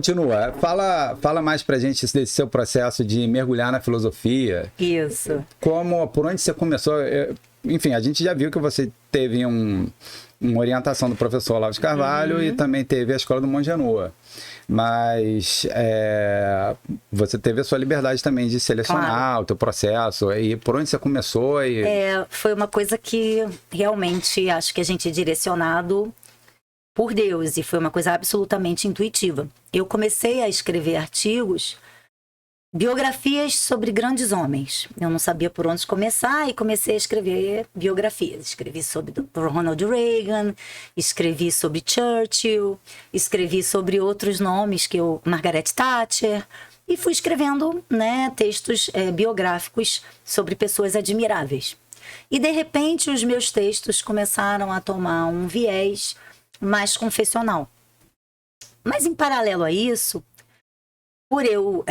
continua. Fala mais pra gente desse seu processo de mergulhar na filosofia. Isso. Por onde você começou? Enfim, a gente já viu que você teve uma orientação do professor Olavo de Carvalho e também teve a Escola do Monte Janua. Mas você teve a sua liberdade também de selecionar o teu processo. E por onde você começou? Foi uma coisa que realmente acho que a gente é direcionado por Deus, e foi uma coisa absolutamente intuitiva. Eu comecei a escrever artigos, biografias sobre grandes homens. Eu não sabia por onde começar e comecei a escrever biografias. Escrevi sobre Ronald Reagan, escrevi sobre Churchill, escrevi sobre outros nomes, Margaret Thatcher, e fui escrevendo, né, textos biográficos sobre pessoas admiráveis. E, de repente, os meus textos começaram a tomar um viés mais confessional. Mas, em paralelo a isso, por eu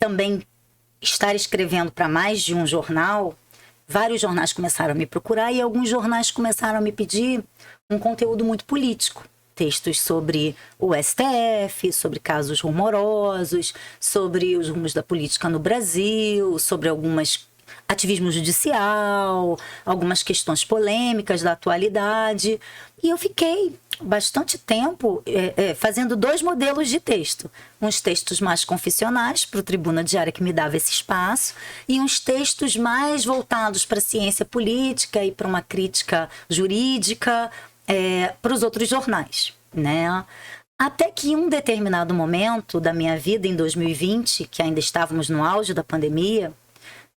também estar escrevendo para mais de um jornal, vários jornais começaram a me procurar e alguns jornais começaram a me pedir um conteúdo muito político. Textos sobre o STF, sobre casos rumorosos, sobre os rumos da política no Brasil, sobre ativismo judicial, algumas questões polêmicas da atualidade. E eu fiquei bastante tempo fazendo 2 modelos de texto. Uns textos mais confessionais, para o Tribuna Diária, que me dava esse espaço, e uns textos mais voltados para a ciência política e para uma crítica jurídica para os outros jornais, né? Até que em um determinado momento da minha vida, em 2020, que ainda estávamos no auge da pandemia,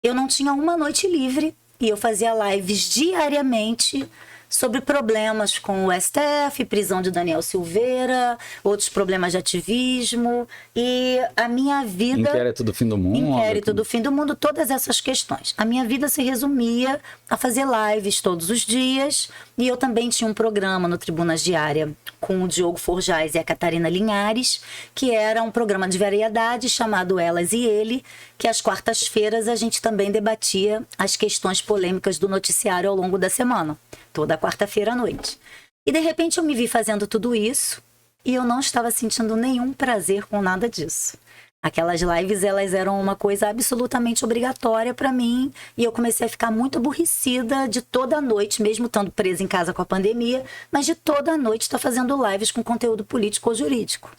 eu não tinha uma noite livre e eu fazia lives diariamente sobre problemas com o STF, prisão de Daniel Silveira, outros problemas de ativismo e a minha vida... Inquérito do fim do mundo. Inquérito do fim do mundo, todas essas questões. A minha vida se resumia a fazer lives todos os dias e eu também tinha um programa no Tribunas Diária com o Diogo Forjaz e a Catarina Linhares, que era um programa de variedade chamado Elas e Ele, que às quartas-feiras a gente também debatia as questões polêmicas do noticiário ao longo da semana, toda quarta-feira à noite. E de repente eu me vi fazendo tudo isso e eu não estava sentindo nenhum prazer com nada disso. Aquelas lives, elas eram uma coisa absolutamente obrigatória para mim e eu comecei a ficar muito aborrecida de toda noite, mesmo estando presa em casa com a pandemia, mas de toda noite estar fazendo lives com conteúdo político ou jurídico.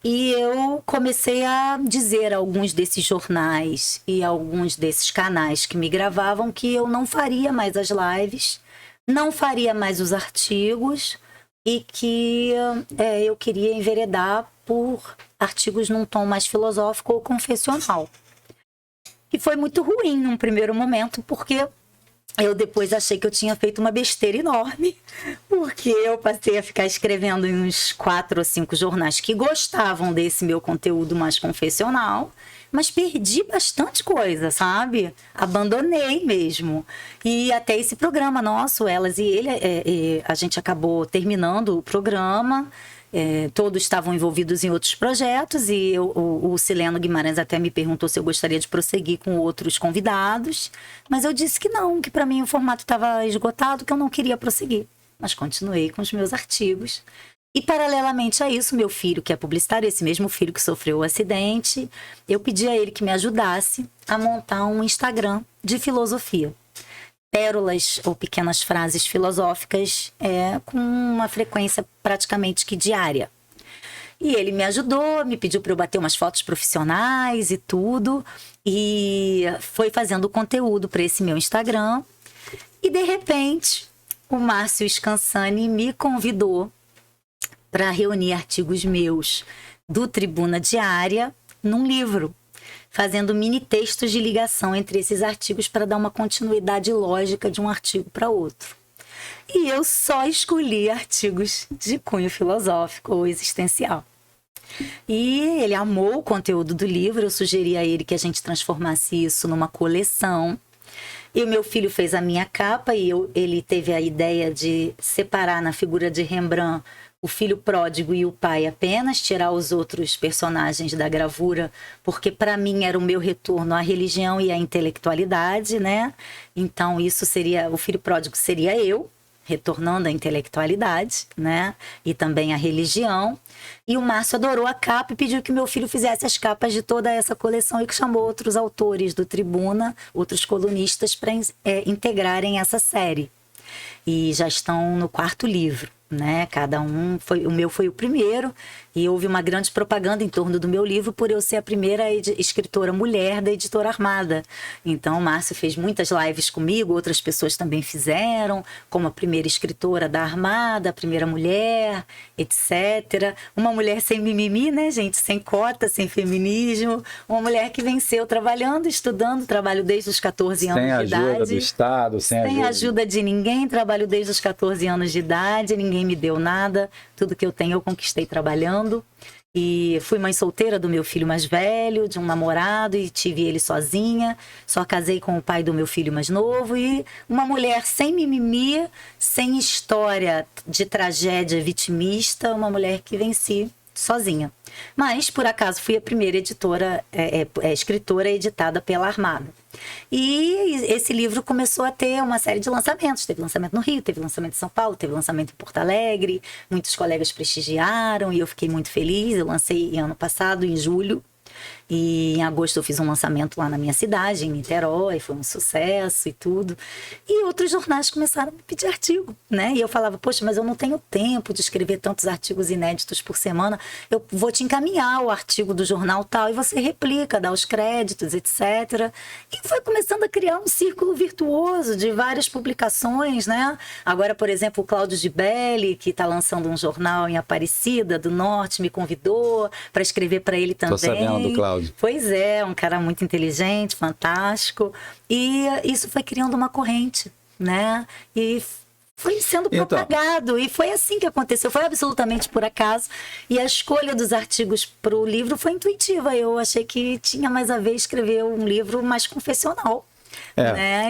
E eu comecei a dizer a alguns desses jornais e a alguns desses canais que me gravavam que eu não faria mais as lives, não faria mais os artigos e que eu queria enveredar por artigos num tom mais filosófico ou confessional. E foi muito ruim num primeiro momento, porque eu depois achei que eu tinha feito uma besteira enorme, porque eu passei a ficar escrevendo em uns 4 ou 5 jornais que gostavam desse meu conteúdo mais confessional, mas perdi bastante coisa, sabe? Abandonei mesmo. E até esse programa nosso, Elas e Ele, a gente acabou terminando o programa. Todos estavam envolvidos em outros projetos e o Sileno Guimarães até me perguntou se eu gostaria de prosseguir com outros convidados, mas eu disse que não, que para mim o formato estava esgotado, que eu não queria prosseguir, mas continuei com os meus artigos. E paralelamente a isso, meu filho, que é publicitário, esse mesmo filho que sofreu o acidente, eu pedi a ele que me ajudasse a montar um Instagram de filosofia. Pérolas ou pequenas frases filosóficas com uma frequência praticamente que diária. E ele me ajudou, me pediu para eu bater umas fotos profissionais e tudo, e foi fazendo conteúdo para esse meu Instagram. E de repente, o Márcio Scansani me convidou para reunir artigos meus do Tribuna Diária num livro, fazendo mini textos de ligação entre esses artigos para dar uma continuidade lógica de um artigo para outro. E eu só escolhi artigos de cunho filosófico ou existencial. E ele amou o conteúdo do livro, eu sugeri a ele que a gente transformasse isso numa coleção. E o meu filho fez a minha capa e ele teve a ideia de separar na figura de Rembrandt o filho pródigo e o pai apenas, tirar os outros personagens da gravura, porque para mim era o meu retorno à religião e à intelectualidade, né? Então isso seria, o filho pródigo seria eu, retornando à intelectualidade, né? E também à religião. E o Márcio adorou a capa e pediu que meu filho fizesse as capas de toda essa coleção e que chamou outros autores do Tribuna, outros colunistas, para integrarem essa série. E já estão no 4º livro, né? Cada um o meu foi o primeiro, e houve uma grande propaganda em torno do meu livro por eu ser a primeira escritora mulher da Editora Armada. Então o Márcio fez muitas lives comigo, outras pessoas também fizeram, como a primeira escritora da Armada, a primeira mulher, etc. Uma mulher sem mimimi, né, gente? Sem cota, sem feminismo. Uma mulher que venceu trabalhando, estudando, trabalho desde os 14 anos de idade. Sem ajuda do Estado, sem ajuda de ninguém, trabalho desde os 14 anos de idade, ninguém me deu nada, tudo que eu tenho eu conquistei trabalhando. E fui mãe solteira do meu filho mais velho, de um namorado, e tive ele sozinha. Só casei com o pai do meu filho mais novo. E uma mulher sem mimimi, sem história de tragédia vitimista, uma mulher que venci sozinha. Mas, por acaso, fui a primeira escritora editada pela Armada. E esse livro começou a ter uma série de lançamentos. Teve lançamento no Rio, teve lançamento em São Paulo, teve lançamento em Porto Alegre. Muitos colegas prestigiaram e eu fiquei muito feliz. Eu lancei ano passado, em julho. E em agosto eu fiz um lançamento lá na minha cidade, em Niterói, foi um sucesso e tudo. E outros jornais começaram a me pedir artigo, né? E eu falava, poxa, mas eu não tenho tempo de escrever tantos artigos inéditos por semana. Eu vou te encaminhar o artigo do jornal tal e você replica, dá os créditos, etc. E foi começando a criar um círculo virtuoso de várias publicações, né? Agora, por exemplo, o Cláudio Gibelli, que está lançando um jornal em Aparecida do Norte, me convidou para escrever para ele também. Tô sabendo do Cláudio. Pois é, um cara muito inteligente, fantástico. E isso foi criando uma corrente, né? E foi sendo propagado. E foi assim que aconteceu. Foi absolutamente por acaso. E a escolha dos artigos para o livro foi intuitiva. Eu achei que tinha mais a ver escrever um livro mais confessional. Né?